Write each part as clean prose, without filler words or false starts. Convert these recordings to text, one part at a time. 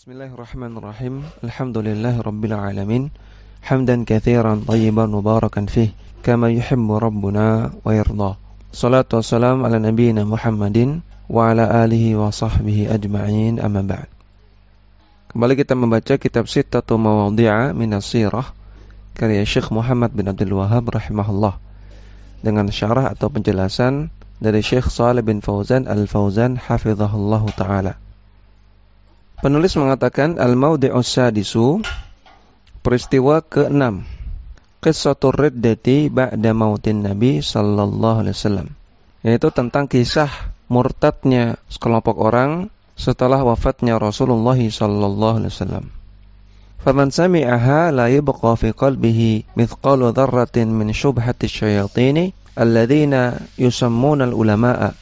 Bismillahirrahmanirrahim. Alhamdulillahirabbil alamin. Hamdan katsiran thayyiban mubarakan fih kama yuhibbu rabbuna wa yarda. Shalatu wassalamu ala nabiyyina Muhammadin wa ala alihi wa sahbihi ajma'in, amma ba'd. Kembali kita membaca kitab Sittatu Mawadhi'a minas Sirah karya Syekh Muhammad bin Abdul Wahhab rahimahullah dengan syarah atau penjelasan dari Syekh Shalih bin Fauzan Al-Fauzan hafizahullahu taala. Penulis mengatakan al-mawdi'us sadisu, peristiwa ke-6, qissatur riddati ba'da mautin Nabi sallallahu alaihi wasallam, yaitu tentang kisah murtadnya sekelompok orang setelah wafatnya Rasulullah sallallahu alaihi wasallam. Faman sami'aha la yabqa fi qalbihi mithqalu dzarratin min syubhati syayatini alladzina yusammuna al-ulama'a.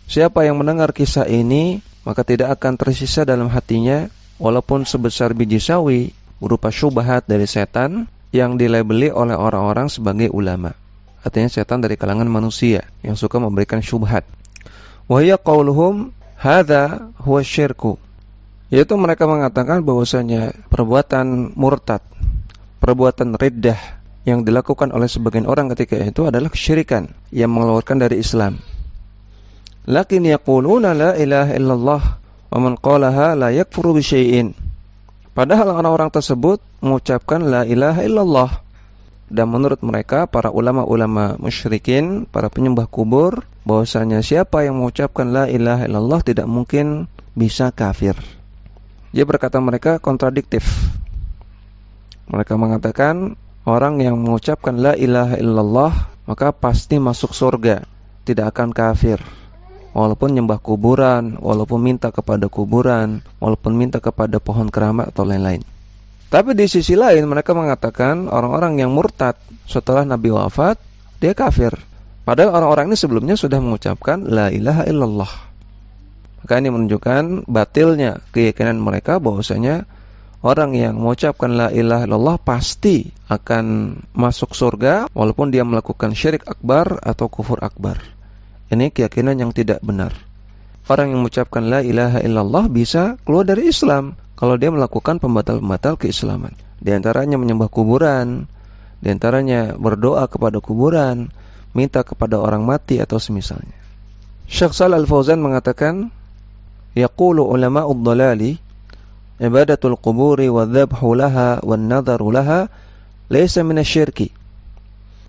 Siapa yang mendengar kisah ini, maka tidak akan tersisa dalam hatinya walaupun sebesar biji sawi berupa syubhat dari setan yang dilabeli oleh orang-orang sebagai ulama. Artinya setan dari kalangan manusia yang suka memberikan syubhat. Wa hiya qauluhum hadza huwa syirku. Yaitu mereka mengatakan bahwasanya perbuatan murtad, perbuatan riddah yang dilakukan oleh sebagian orang ketika itu adalah kesyirikan yang mengeluarkan dari Islam. Lakin yaquluna la ilaha illallah wa man qalaha la yakfuru bi syai'in. Padahal orang-orang tersebut mengucapkan la ilaha illallah, dan menurut mereka para ulama-ulama musyrikin, para penyembah kubur, bahwasanya siapa yang mengucapkan la ilaha illallah tidak mungkin bisa kafir. Dia berkata mereka kontradiktif. Mereka mengatakan orang yang mengucapkan la ilaha illallah maka pasti masuk surga, tidak akan kafir. Walaupun nyembah kuburan, walaupun minta kepada kuburan, walaupun minta kepada pohon keramat atau lain-lain. Tapi di sisi lain mereka mengatakan orang-orang yang murtad setelah Nabi wafat, dia kafir. Padahal orang-orang ini sebelumnya sudah mengucapkan la ilaha illallah. Maka ini menunjukkan batilnya keyakinan mereka bahwasanya orang yang mengucapkan la ilaha illallah pasti akan masuk surga walaupun dia melakukan syirik akbar atau kufur akbar. Ini keyakinan yang tidak benar. Orang yang mengucapkan la ilaha illallah bisa keluar dari Islam kalau dia melakukan pembatal-pembatal keislaman. Di antaranya menyembah kuburan, di antaranya berdoa kepada kuburan, minta kepada orang mati atau semisalnya. Syekh Shalih Al-Fauzan mengatakan, yaqulu ulama'ud dhalali ibadatul quburi wa dzabhu laha wan nadharu laha laysa minasyirki.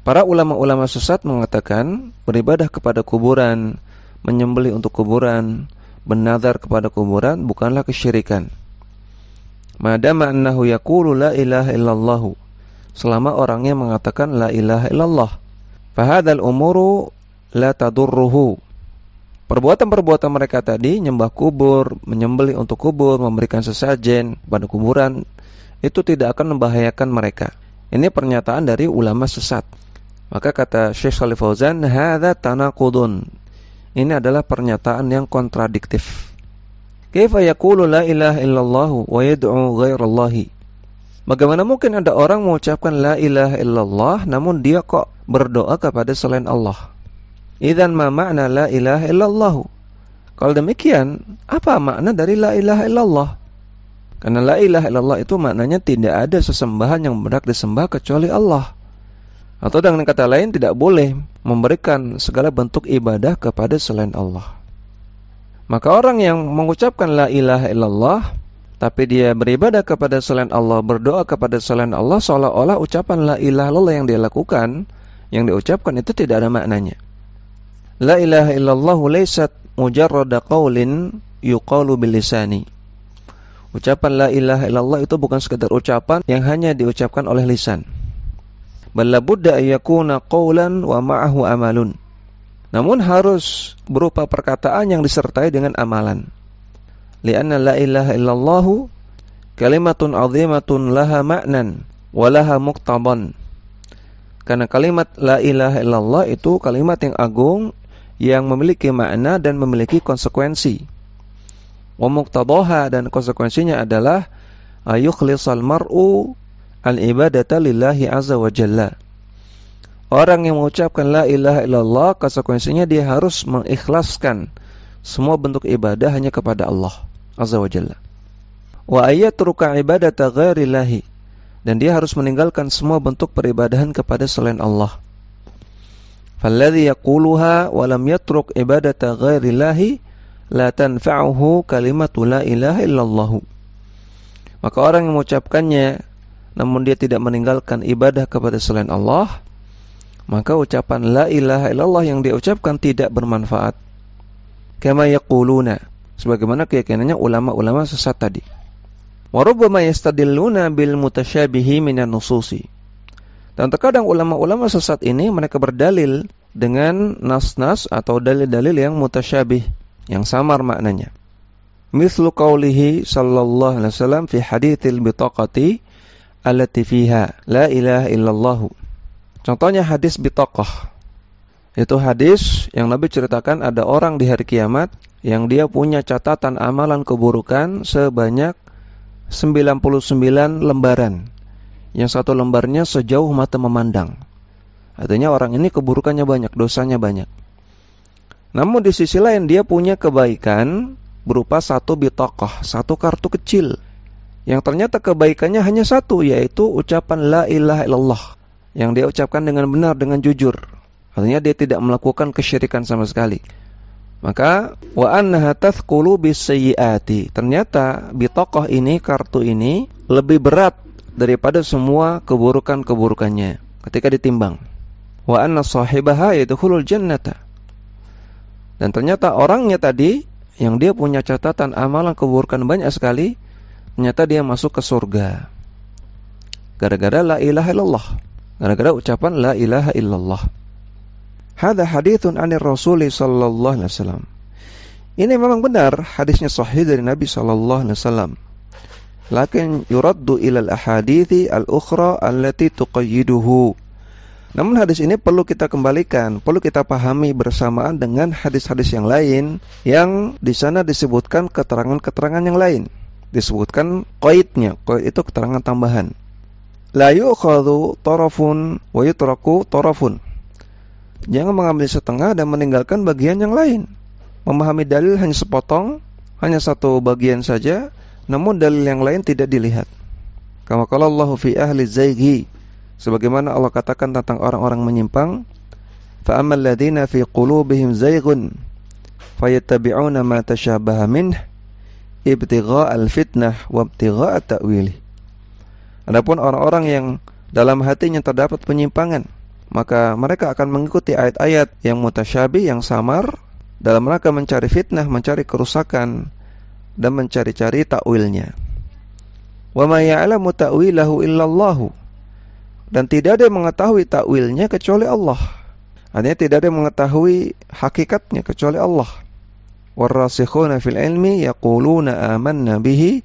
Para ulama-ulama sesat mengatakan beribadah kepada kuburan, menyembelih untuk kuburan, bernazar kepada kuburan bukanlah kesyirikan. Madama annahu yaqulu la ilaha illallah, selama orangnya mengatakan la ilaha illallah, fahadzal umuru la tadurruhu. Perbuatan-perbuatan mereka tadi, nyembah kubur, menyembelih untuk kubur, memberikan sesajen pada kuburan, itu tidak akan membahayakan mereka. Ini pernyataan dari ulama sesat. Maka kata Syekh Shalih Fauzan, hadza tanaqudun. Ini adalah pernyataan yang kontradiktif. Kaifa yaqulu la ilaha illallah wa yad'u ghairallahi? Bagaimana mungkin ada orang mengucapkan la ilaha illallah namun dia kok berdoa kepada selain Allah? Idzan ma ma'na la ilaha illallah? Kalau demikian, apa makna dari la ilaha illallah? Karena la ilaha illallah itu maknanya tidak ada sesembahan yang berhak disembah kecuali Allah. Atau dengan kata lain tidak boleh memberikan segala bentuk ibadah kepada selain Allah. Maka orang yang mengucapkan la ilaha illallah tapi dia beribadah kepada selain Allah, berdoa kepada selain Allah, seolah-olah ucapan la ilaha illallah yang dia lakukan, yang diucapkan itu tidak ada maknanya. La ilaha illallah laysat mujarrada qaulin yuqalu bil lisani. Ucapan la ilaha illallah itu bukan sekedar ucapan yang hanya diucapkan oleh lisan. Bal labudda ayyakuna qawlan wa ma'ahu amalun. Namun harus berupa perkataan yang disertai dengan amalan. Lianna la ilaha illallah kalimatun 'azimatun laha ma'nan wa laha muqtadan. Karena kalimat la ilaha illallah itu kalimat yang agung yang memiliki makna dan memiliki konsekuensi. Wa muqtadaha, dan konsekuensinya adalah ayukhlisal mar'u al-ibadata lillahi azza wa jalla. Orang yang mengucapkan la ilaha illallah, konsekuensinya dia harus mengikhlaskan semua bentuk ibadah hanya kepada Allah azza wa jalla. Wa ayatruka ibadata ghairillahi, dan dia harus meninggalkan semua bentuk peribadahan kepada selain Allah. Falladhi yaquluha wa lam yatruk ibadata ghairillahi la tanfa'uhu kalimatu la ilaha illallah. Maka orang yang mengucapkannya namun dia tidak meninggalkan ibadah kepada selain Allah, maka ucapan la ilaha illallah yang dia ucapkan tidak bermanfaat. Kama yaquluna, sebagaimana keyakinannya ulama-ulama sesat tadi. Wa rubbama yastadilluna bil mutasyabihi minan nususi. Dan terkadang ulama-ulama sesat ini mereka berdalil dengan nas-nas atau dalil-dalil yang mutasyabih, yang samar maknanya. Mithlu qaulihi sallallahu alaihi wasallam fi haditsil bitaqati allati fiha la ilaha illallah. Contohnya hadis bitaqah. Itu hadis yang Nabi ceritakan ada orang di hari kiamat yang dia punya catatan amalan keburukan sebanyak 99 lembaran. Yang satu lembarnya sejauh mata memandang. Artinya orang ini keburukannya banyak, dosanya banyak. Namun di sisi lain dia punya kebaikan berupa satu bitaqah, satu kartu kecil. Yang ternyata kebaikannya hanya satu, yaitu ucapan la ilaha illallah. Yang dia ucapkan dengan benar, dengan jujur. Artinya dia tidak melakukan kesyirikan sama sekali. Maka wa annaha tathqulu bisayyiati. Ternyata bitaqah ini, kartu ini lebih berat daripada semua keburukan-keburukannya ketika ditimbang. Wa anna sahibaha yadkhulul jannata. Dan ternyata orangnya tadi yang dia punya catatan amalan keburukan banyak sekali, ternyata dia masuk ke surga. Gara-gara la ilaha illallah. Gara-gara ucapan la ilaha illallah. Hadza haditsun 'anir Rasul sallallahu alaihi wasallam. Ini memang benar hadisnya sahih dari Nabi sallallahu alaihi wasallam. Lakin yuraddu ila al-ahadithi al-ukhra allati tuqayyiduhu. Namun hadis ini perlu kita kembalikan, perlu kita pahami bersamaan dengan hadis-hadis yang lain yang di sana disebutkan keterangan-keterangan yang lain. Disebutkan qaidnya, qaid itu keterangan tambahan. La yu'khadhu tarafun wa yutraku tarafun. Jangan mengambil setengah dan meninggalkan bagian yang lain. Memahami dalil hanya sepotong, hanya satu bagian saja, namun dalil yang lain tidak dilihat. Kama qala Allahu fi ahli zayghi, sebagaimana Allah katakan tentang orang-orang menyimpang, fa ammal ladzina fi qulubihim zayghun fayattabi'una ma tashabaha minhu ibtigha'al fitnah wa ibtigha'a ta'wilih. Adapun orang-orang yang dalam hatinya terdapat penyimpangan, maka mereka akan mengikuti ayat-ayat yang mutasyabih, yang samar, dalam rangka mencari fitnah, mencari kerusakan, dan mencari-cari takwilnya. Wa ma ya'lamu ta'wilahu illallahu. Dan tidak ada yang mengetahui takwilnya kecuali Allah. Artinya tidak ada yang mengetahui hakikatnya kecuali Allah. Warrasikhuna fil ilmi yaquluna amanna bihi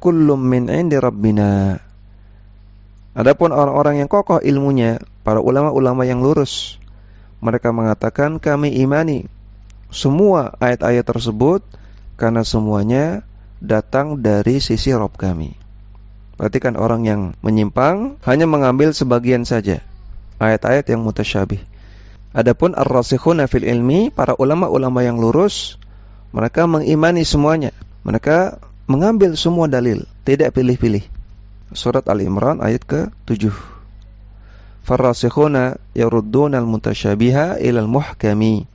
kullum min 'indi rabbina. Adapun orang-orang yang kokoh ilmunya, para ulama-ulama yang lurus, mereka mengatakan kami imani semua ayat-ayat tersebut karena semuanya datang dari sisi Rabb kami. Berarti kan orang yang menyimpang hanya mengambil sebagian saja ayat-ayat yang mutasyabih. Adapun ar-rasikhuna fil ilmi, para ulama-ulama yang lurus, mereka mengimani semuanya. Mereka mengambil semua dalil, tidak pilih-pilih. Surat Al-Imran ayat ke-7. Farrasikhuna yarudduna al-mutasyabiha ilal muhkami.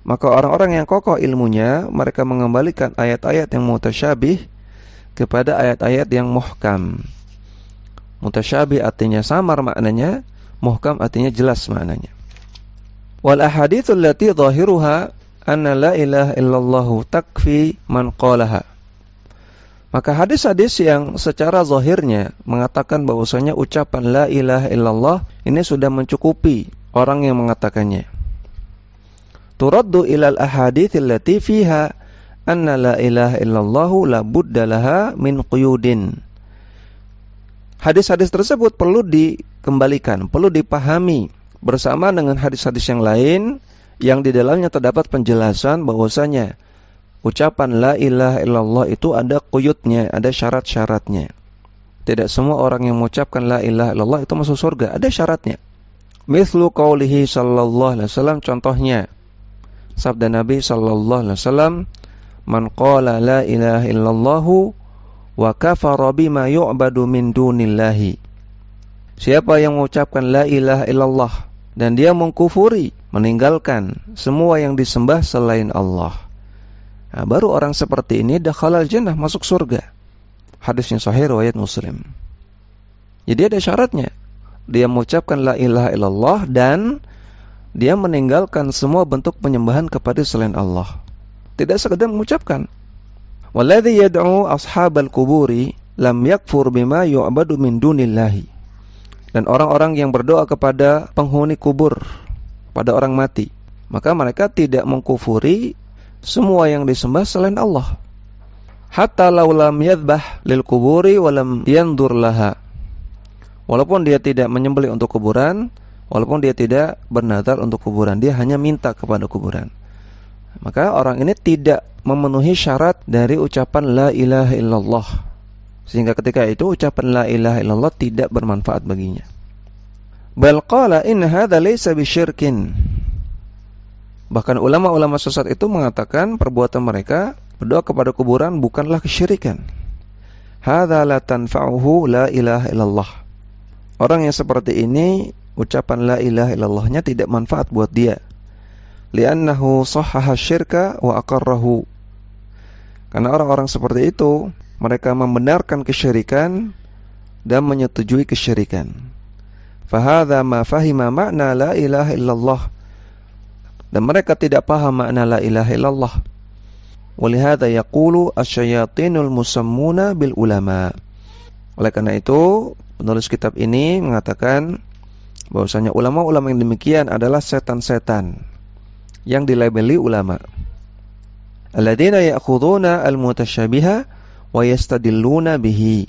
Maka orang-orang yang kokoh ilmunya, mereka mengembalikan ayat-ayat yang mutasyabih kepada ayat-ayat yang muhkam. Mutasyabih artinya samar maknanya, muhkam artinya jelas maknanya. Wal ahaditsul lati zahiruha anna la ilaha illallah takfi man qalaha. Maka hadis-hadis yang secara zahirnya mengatakan bahwasanya ucapan la ilaha illallah ini sudah mencukupi orang yang mengatakannya. Turaddu ilal ahaditsil lati fiha anna la ilaha illallah la budda laha min quyudin. Hadis-hadis tersebut perlu dikembalikan, perlu dipahami bersama dengan hadis-hadis yang lain yang di dalamnya terdapat penjelasan bahwasanya ucapan la ilaha illallah itu ada quyudnya, ada syarat-syaratnya. Tidak semua orang yang mengucapkan la ilaha illallah itu masuk surga, ada syaratnya. Mithlu qaulihi sallallahu alaihi wasallam, contohnya sabda Nabi sallallahu alaihi wasallam, man qala la ilaha illallah wa kafara bima yu'badu min dunillahi. Siapa yang mengucapkan la ilaha illallah dan dia mengkufuri, meninggalkan semua yang disembah selain Allah, nah, baru orang seperti ini dakhalal jannah, masuk surga. Hadisnya sahih riwayat Muslim. Jadi ada syaratnya. Dia mengucapkan la ilaha illallah dan dia meninggalkan semua bentuk penyembahan kepada selain Allah. Tidak sekedar mengucapkan. Walladzi yad'u ashabal quburi lam yakfur bima yu'badu min dunillahi. Dan orang-orang yang berdoa kepada penghuni kubur, pada orang mati, maka mereka tidak mengkufuri semua yang disembah selain Allah. Hatta law lam yadhbah lil quburi wa lam yandur laha. Walaupun dia tidak menyembelih untuk kuburan, walaupun dia tidak bernazar untuk kuburan, dia hanya minta kepada kuburan, maka orang ini tidak memenuhi syarat dari ucapan la ilaha illallah. Sehingga ketika itu ucapan la ilaha illallah tidak bermanfaat baginya. Bal qala in hadza laysa bisyirkin. Bahkan ulama-ulama sesat itu mengatakan perbuatan mereka berdoa kepada kuburan bukanlah kesyirikan. Hadza la tanfa'uhu la ilaha illallah. Orang yang seperti ini ucapan la ilaha illallahnya tidak manfaat buat dia. Li'annahu sahhaha syirka wa aqarrahu. Karena orang-orang seperti itu mereka membenarkan kesyirikan dan menyetujui kesyirikan. Fahadha ma fahima makna la ilaha illallah. Dan mereka tidak paham makna la ilaha illallah. Walihada yaqulu asyayatinul musammuna bil ulama. Oleh karena itu, penulis kitab ini mengatakan bahwasanya ulama-ulama yang demikian adalah setan-setan yang dilabeli ulama. Alladzina ya'khuduna al-mutasyabiha wa yastadilluna bihi.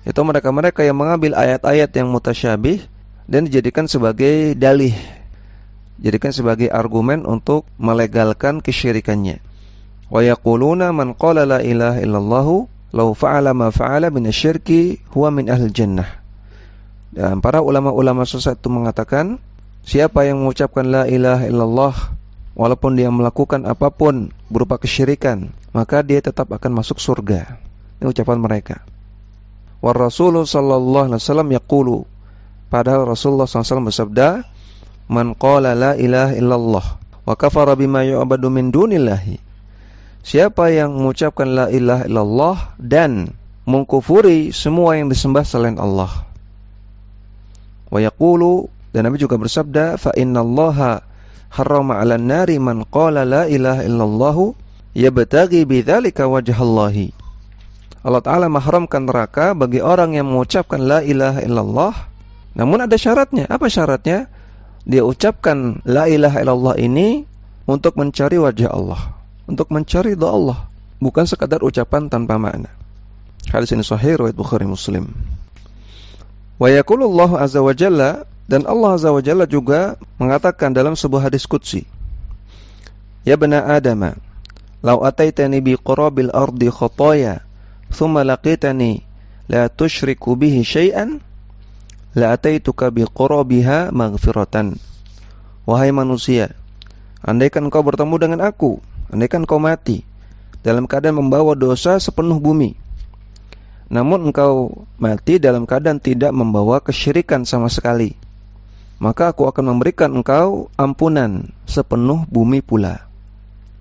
Itu mereka-mereka yang mengambil ayat-ayat yang mutasyabih dan dijadikan sebagai dalih, jadikan sebagai argumen untuk melegalkan kesyirikannya. Wa yaquluna man qala la ilaha illallah law fa'ala ma fa'ala min asyirki huwa min ahli jannah. Dan para ulama-ulama sesat itu mengatakan, siapa yang mengucapkan la ilaha illallah walaupun dia melakukan apapun berupa kesyirikan, maka dia tetap akan masuk surga. Ini ucapan mereka. Wa Rasulullah sallallahu alaihi wasallam yaqulu, padahal Rasulullah SAW bersabda, man qala la ilaha illallah wa kafara bima yu'badu min dunillahi. Siapa yang mengucapkan la ilaha illallah dan mengkufuri semua yang disembah selain Allah. Wa yaqulu, dan Nabi juga bersabda, fa innallaha harrama 'alan nari man qala la ilaha illallah yabtaghi bidzalika wajhallahi. Allah Ta'ala mahramkan neraka bagi orang yang mengucapkan la ilaha illallah, namun ada syaratnya. Apa syaratnya? Dia ucapkan la ilaha illallah ini untuk mencari wajah Allah, untuk mencari ridha Allah, bukan sekadar ucapan tanpa makna. Hadis ini sahih riwayat Bukhari Muslim. Wa yaqulullahu azza wa jalla, dan Allah azza wa jalla juga mengatakan dalam sebuah hadis qudsi, ya bani Adam, law ataitani bi qurabil ardi khataaya thumma laqitani la tusyriku bihi syai'an la ataituka bi qurabiha maghfiratan. Wahai manusia, andaikan engkau bertemu dengan aku, andaikan engkau mati dalam keadaan membawa dosa sepenuh bumi, namun engkau mati dalam keadaan tidak membawa kesyirikan sama sekali, maka aku akan memberikan engkau ampunan sepenuh bumi pula.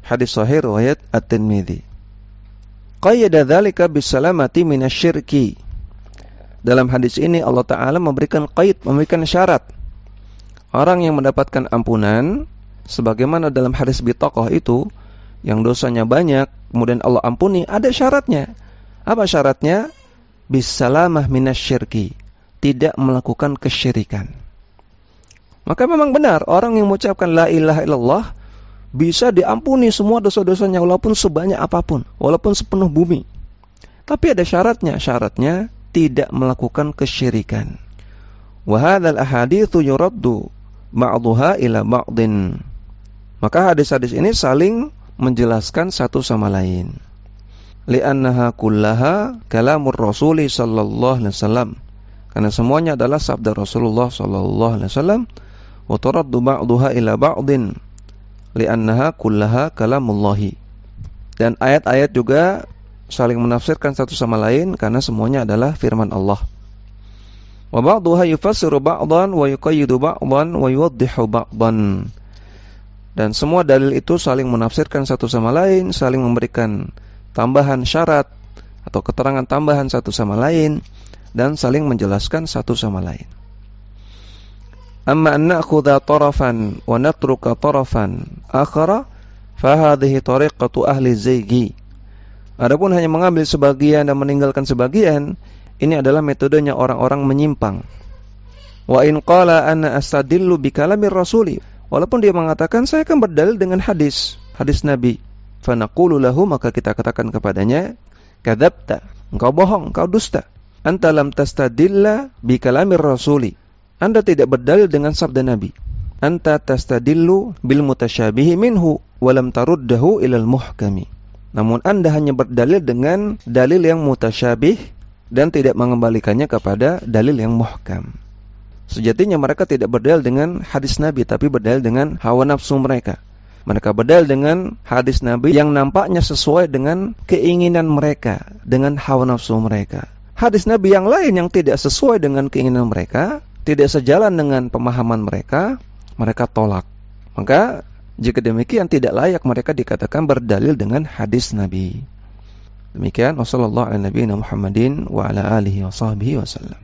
Hadis sahih riwayat At-Tirmidzi. Qayyada dzalika bisalamati minasyirki. Dalam hadis ini Allah Ta'ala memberikan qaid, memberikan syarat. Orang yang mendapatkan ampunan, sebagaimana dalam hadis bitaqah itu, yang dosanya banyak, kemudian Allah ampuni, ada syaratnya. Apa syaratnya? Bisalamah minasyirki. Tidak melakukan kesyirikan. Maka memang benar, orang yang mengucapkan la ilaha illallah bisa diampuni semua dosa-dosanya walaupun sebanyak apapun, walaupun sepenuh bumi. Tapi ada syaratnya, syaratnya tidak melakukan kesyirikan. Wa hadzal ahaditsu yuraddu ba'dhuha ila ba'din. Maka hadis-hadis ini saling menjelaskan satu sama lain. Li'annaha kullaha kalamur Rasul sallallahu alaihi wasallam. Karena semuanya adalah sabda Rasulullah sallallahu alaihi wasallam. Wa turaddu ba'dhuha ila ba'din. Li'annaha kullaha kalamullahi. Dan ayat-ayat juga saling menafsirkan satu sama lain karena semuanya adalah firman Allah. Wa ba'dhuha yufassiru ba'dhan wa yuqayyidu ba'dhan wa yuwaddihu ba'dhan. Dan semua dalil itu saling menafsirkan satu sama lain, saling memberikan tambahan syarat atau keterangan tambahan satu sama lain, dan saling menjelaskan satu sama lain. Amma an na'khudha tarafan wa natruka tarafan akhara fa hadhihi tariqatu ahli zaygi. Adapun hanya mengambil sebagian dan meninggalkan sebagian, ini adalah metodenya orang-orang menyimpang. Wa in qala ana astadillu bi kalamir rasuli, walaupun dia mengatakan saya akan berdalil dengan hadis Nabi, fa naqulu lahu, maka kita katakan kepadanya, kadzabta, engkau bohong, engkau dusta. Anta lam tastadilla bi kalamir rasuli, Anda tidak berdalil dengan sabda Nabi. Anta tastadillu bil mutasyabihi minhu wa lam taruddahu ilal muhkami. Namun Anda hanya berdalil dengan dalil yang mutasyabih dan tidak mengembalikannya kepada dalil yang muhkam. Sejatinya mereka tidak berdalil dengan hadis Nabi, tapi berdalil dengan hawa nafsu mereka. Mereka berdalil dengan hadis Nabi yang nampaknya sesuai dengan keinginan mereka, dengan hawa nafsu mereka. Hadis Nabi yang lain yang tidak sesuai dengan keinginan mereka, tidak sejalan dengan pemahaman mereka, mereka tolak. Maka jika demikian tidak layak mereka dikatakan berdalil dengan hadis Nabi. Demikian, wassallallahu ala nabiyina Muhammadin wa ala alihi wa sahbihi wasallam.